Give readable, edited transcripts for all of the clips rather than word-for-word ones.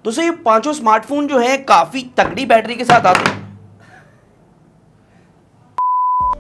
दोस्तों ये पांचों स्मार्टफोन जो है काफी तगड़ी बैटरी के साथ आते हैं।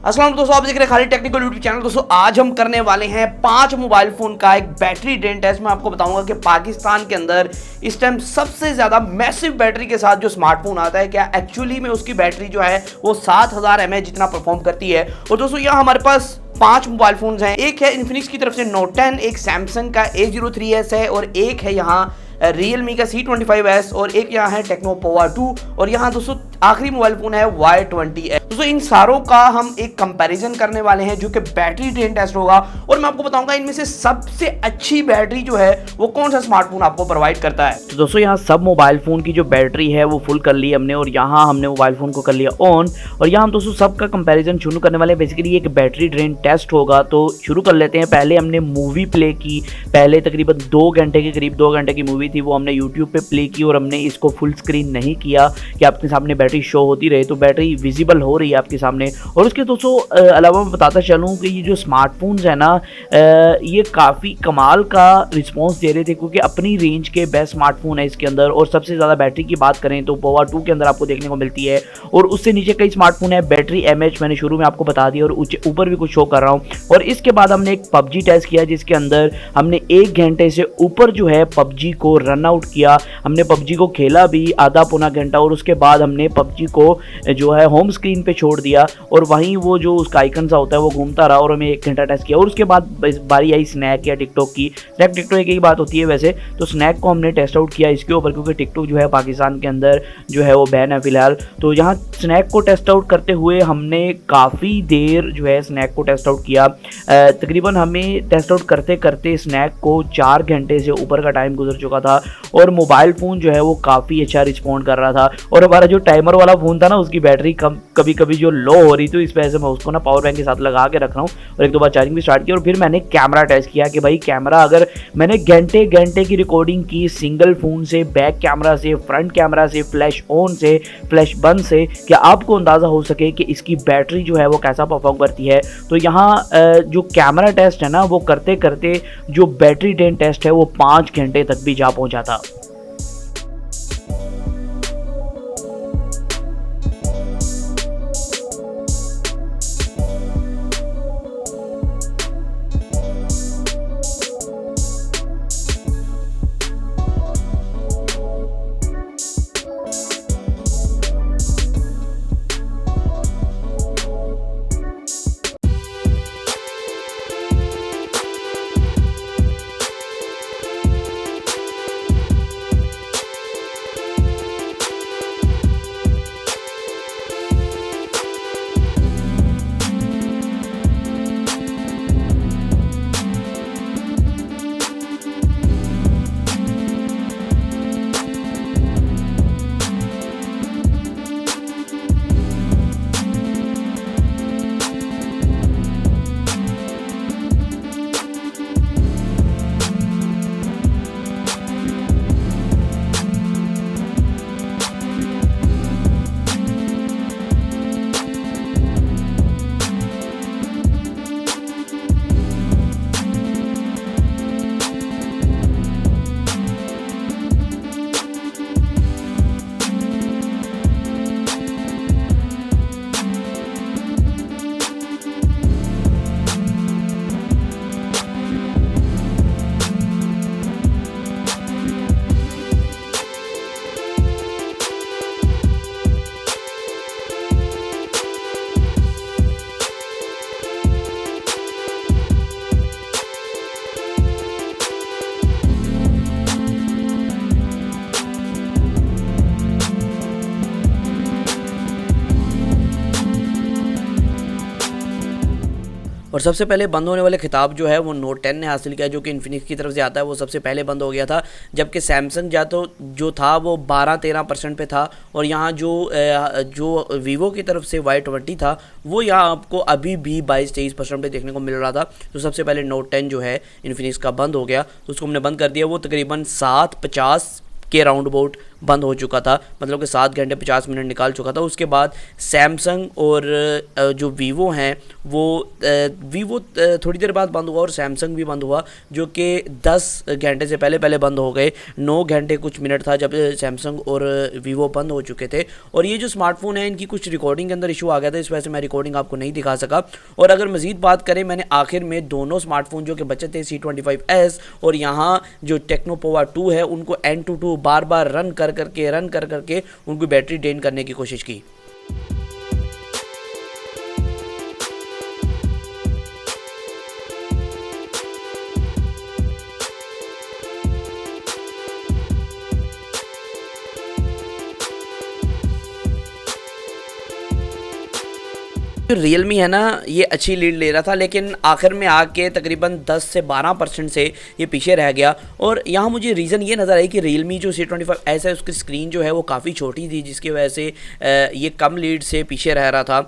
अस्सलाम दोस्तों, आप देख रहे हैं खालिद टेक्निकल यूट्यूब चैनल। दोस्तों आज हम करने वाले हैं 5 मोबाइल फोन का एक बैटरी ड्रेन टेस्ट। मैं आपको बताऊंगा कि पाकिस्तान के अंदर इस टाइम सबसे ज्यादा मैसिव बैटरी के साथ जो स्मार्टफोन आता है, क्या एक्चुअली में उसकी बैटरी जो है वो 7000 mAh जितना परफॉर्म करती है। और दोस्तों यहाँ हमारे पास 5 मोबाइल फोन्स हैं। एक है इन्फिनिक्स की तरफ से नोट 10, एक सैमसंग का A03s है, और एक है यहाँ रियलमी का C25s, और एक यहाँ है टेक्नो पोवा 2, और यहाँ दोस्तों आखिरी मोबाइल फोन है Y20s। दोस्तों इन सारों का हम एक कंपैरिजन करने वाले हैं जो कि बैटरी ड्रेन टेस्ट होगा, और मैं आपको बताऊंगा इनमें से सबसे अच्छी बैटरी जो है वो कौन सा स्मार्टफोन आपको प्रोवाइड करता है। तो दोस्तों यहाँ सब मोबाइल फ़ोन की जो बैटरी है वो फुल कर ली हमने, और यहाँ हमने मोबाइल फ़ोन को कर लिया ऑन, और यहाँ हम दोस्तों सबका कंपैरिजन शुरू करने वाले हैं। बेसिकली एक बैटरी ड्रेन टेस्ट होगा, तो शुरू कर लेते हैं। पहले हमने मूवी प्ले की, पहले तकरीबन 2 घंटे के करीब 2 घंटे की मूवी थी, वो हमने यूट्यूब पे प्ले की, और हमने इसको फुल स्क्रीन नहीं किया कि आपके सामने बैटरी शो होती रहे, तो बैटरी विजिबल हो रही है आपके सामने। और उसके दोस्तों अलावा मैं बताता चलूँ कि ये जो स्मार्टफोन्स है ना, ये काफ़ी कमाल का रिस्पॉन्स दे रहे थे, क्योंकि अपनी रेंज के बेस्ट स्मार्टफोन है इसके अंदर। और सबसे ज़्यादा बैटरी की बात करें तो पोवा 2 के अंदर आपको देखने को मिलती है, और उससे नीचे कई स्मार्टफोन है। बैटरी mAh मैंने शुरू में आपको बता दिया, और ऊपर भी कुछ शो कर रहा हूँ। और इसके बाद हमने एक PUBG टेस्ट किया, जिसके अंदर हमने 1 घंटे से ऊपर जो है PUBG को रन आउट किया। हमने PUBG को खेला भी आधा पौना घंटा, और उसके बाद हमने PUBG को जो है होम स्क्रीन पे छोड़ दिया, और वहीं वो जो उसका आइकन सा होता है वो घूमता रहा, और हमें 1 घंटा टेस्ट किया। और उसके बाद बारी आई स्नैक या टिकटॉक की। स्नैक टिकटॉक एक ही बात होती है वैसे, तो स्नैक को हमने टेस्ट आउट किया इसके ऊपर, क्योंकि टिकटॉक जो है पाकिस्तान के अंदर जो है वो बैन है फिलहाल। तो यहाँ स्नैक को टेस्ट आउट करते हुए हमने काफ़ी देर जो है स्नैक को टेस्ट आउट किया। तकरीबन हमें टेस्ट आउट करते करते स्नैक को 4 घंटे से ऊपर का टाइम गुजर चुका था, और मोबाइल फ़ोन जो है वो काफ़ी अच्छा रिस्पॉन्ड कर रहा था। और हमारा जो टाइमर वाला फ़ोन था ना, उसकी बैटरी कभी कभी जो लो हो रही थी, इस वजह से मैं उसको ना पावर बैंक के साथ लगा के रख रहा हूँ, और 1-2 बार चार्जिंग भी स्टार्ट की। और फिर मैंने कैमरा टेस्ट किया कि भाई कैमरा, अगर मैंने घंटे घंटे की रिकॉर्डिंग की सिंगल फ़ोन से, बैक कैमरा से, फ्रंट कैमरा से, फ्लैश ऑन से, फ्लैश बंद से, क्या आपको अंदाज़ा हो सके कि इसकी बैटरी जो है वो कैसा परफॉर्म करती है। तो यहाँ जो कैमरा टेस्ट है ना, वो करते करते जो बैटरी ड्रेन टेस्ट है वो 5 घंटे तक भी जा पहुँचा था। और सबसे पहले बंद होने वाले खिताब जो है वो नोट 10 ने हासिल किया, जो कि इन्फिनिक्स की तरफ से आता है, वो सबसे पहले बंद हो गया था। जबकि सैमसंग जो था वो 12-13% पे था, और यहाँ जो वीवो की तरफ से Y20 था वो यहाँ आपको अभी भी 22-23% पे देखने को मिल रहा था। तो सबसे पहले नोट 10 जो है इन्फिनिक्स का बंद हो गया, तो उसको हमने बंद कर दिया। वो तकरीबन 750 के राउंड अबाउट बंद हो चुका था, मतलब कि 7 घंटे 50 मिनट निकाल चुका था। उसके बाद सैमसंग और जो वीवो हैं वो वीवो थोड़ी देर बाद बंद हुआ और सैमसंग भी बंद हुआ, जो कि 10 घंटे से पहले पहले बंद हो गए। 9 घंटे कुछ मिनट था जब सैमसंग और वीवो बंद हो चुके थे। और ये जो स्मार्टफोन है इनकी कुछ रिकॉर्डिंग के अंदर इशू आ गया था, इस वजह से मैं रिकॉर्डिंग आपको नहीं दिखा सका। और अगर मजीद बात करें, मैंने आखिर में दोनों स्मार्टफोन जो कि बचे थे C25s और यहाँ जो टेक्नो पोवा 2 है उनको N22 बार बार रन कर करके उनकी बैटरी ड्रेन करने की कोशिश की। जो रियलमी है ना ये अच्छी लीड ले रहा था, लेकिन आखिर में आके तकरीबन 10 से 12% से ये पीछे रह गया। और यहाँ मुझे रीज़न ये नज़र आई कि रियलमी जो C25s है उसकी स्क्रीन जो है वो काफ़ी छोटी थी, जिसकी वजह से ये कम लीड से पीछे रह रहा था।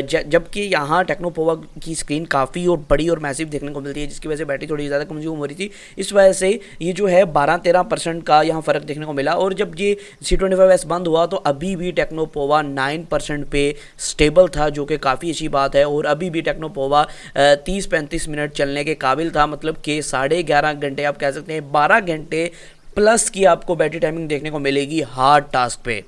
जबकि यहाँ टेक्नो पोवा की स्क्रीन काफ़ी और बड़ी और मैसिव देखने को मिलती है, जिसकी वजह से बैटरी थोड़ी ज़्यादा कंज्यूम हो रही थी। इस वजह से ये जो है 12-13% का यहाँ फ़र्क देखने को मिला। और जब ये C25s बंद हुआ तो अभी भी टेक्नो पोवा 9% पे स्टेबल था, जो कि काफ़ी अच्छी बात है। और अभी भी टेक्नो पोवा 30-35 मिनट चलने के काबिल था, मतलब कि 11.5 घंटे आप कह सकते हैं 12 घंटे प्लस की आपको बैटरी टाइमिंग देखने को मिलेगी हार्ड टास्क पे।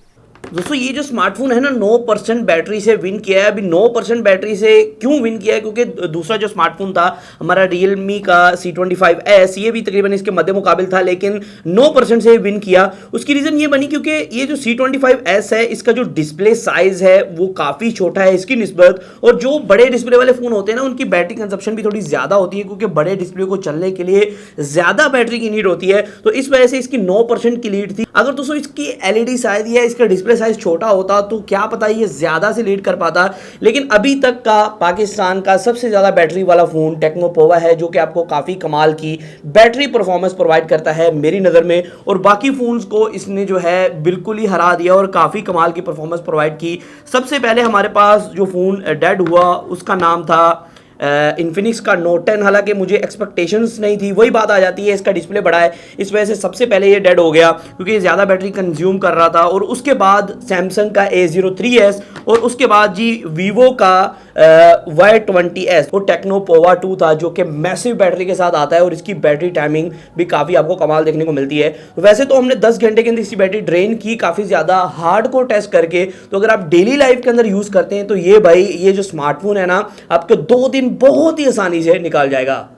दोस्तों ये जो स्मार्टफोन है ना 9% बैटरी से विन किया है। अभी 9% बैटरी से क्यों विन किया है, क्योंकि दूसरा जो स्मार्टफोन था हमारा रियलमी का C25s ये भी तकरीबन इसके मध्य मुकाबिल था, लेकिन 9% से विन किया। उसकी रीज़न ये बनी क्योंकि ये जो C25s है इसका जो डिस्प्ले साइज़ है वो काफ़ी छोटा है इसकी निस्बत। और जो बड़े डिस्प्ले वाले फ़ोन होते हैं ना उनकी बैटरी कंजप्शन भी थोड़ी ज़्यादा होती है, क्योंकि बड़े डिस्प्ले को चलने के लिए ज़्यादा बैटरी की नीड होती है। तो इस वजह से इसकी 9% की लीड थी। अगर दोस्तों इसकी LED साइज या इसका डिस्प्ले साइज छोटा होता तो क्या पता ये ज्यादा से लीड कर पाता। लेकिन अभी तक का पाकिस्तान का सबसे ज्यादा बैटरी वाला फोन टेक्नो पोवा है, जो कि आपको काफी कमाल की बैटरी परफॉर्मेंस प्रोवाइड करता है मेरी नजर में। और बाकी फोन्स को इसने जो है बिल्कुल ही हरा दिया और काफी कमाल की परफॉर्मेंस प्रोवाइड की। सबसे पहले हमारे पास जो फोन डेड हुआ उसका नाम था इन्फिनिक्स का नोट 10। हालांकि मुझे एक्सपेक्टेशंस नहीं थी, वही बात आ जाती है, इसका डिस्प्ले बड़ा है इस वजह से सबसे पहले ये डेड हो गया, क्योंकि ये ज़्यादा बैटरी कंज्यूम कर रहा था। और उसके बाद सैमसंग का A03s और उसके बाद जी वीवो का Y20s और टेक्नो पोवा 2 था, जो कि मैसिव बैटरी के साथ आता है और इसकी बैटरी टाइमिंग भी काफ़ी आपको कमाल देखने को मिलती है। वैसे तो हमने 10 घंटे के अंदर इसकी बैटरी ड्रेन की काफ़ी ज़्यादा हार्डकोर टेस्ट करके। तो अगर आप डेली लाइफ के अंदर यूज़ करते हैं तो ये भाई ये जो स्मार्टफोन है ना आपके 2 दिन बहुत ही आसानी से निकाल जाएगा।